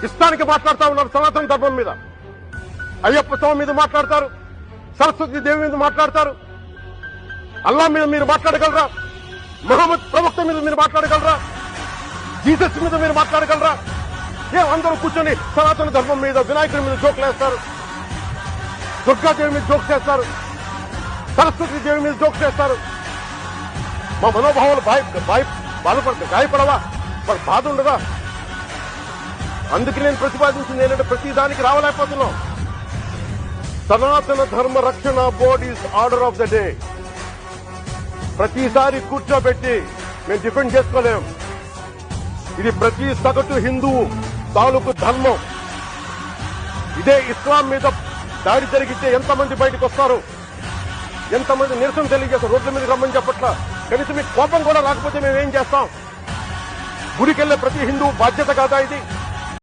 ఇష్టానికి మాట్లాడుతూ ఉన్నారు సనాతన ధర్మం మీద. అయ్యప్ప స్వామి మీద మాట్లాడతారు, సరస్వతి దేవి మీద మాట్లాడతారు. అల్లా మీద మీరు మాట్లాడగలరా? మహమ్మద్ ప్రవక్త మీద మీరు మాట్లాడగలరా? జీసస్ మీద మీరు మాట్లాడగలరా? అందరూ కూర్చొని సనాతన ధర్మం మీద, వినాయకుడి మీద జోకులు వేస్తారు, దుర్గాదేవి మీద జోక్స్ చేస్తారు, సరస్వతి దేవి మీద జోక్స్ చేస్తారు. మా మనోభావాలు బాధపడతాయి, గాయపడవా? మరి బాధ ఉండదా? అందుకే నేను ప్రతిపాదించింది ఏంటంటే ప్రతి దానికి రావలేకపోతున్నాం. సనాతన ధర్మ రక్షణ board is order of the day. ప్రతిసారి కూర్చోబెట్టి మేము డిఫెండ్ చేసుకోలేం. ఇది ప్రతి సగటు హిందువు తాలూకు ధర్మం. ఇదే ఇస్లాం మీద దాడి జరిగితే ఎంతమంది బయటకు వస్తారు, ఎంతమంది నిరసన తెలియజేస్తారు? రోడ్ల మీద రమ్మని చెప్పట్ల. కనీసం మీకు కోపం కూడా రాకపోతే మేమేం చేస్తాం? గుడికెళ్లే ప్రతి హిందువు బాధ్యత కాదా ఇది?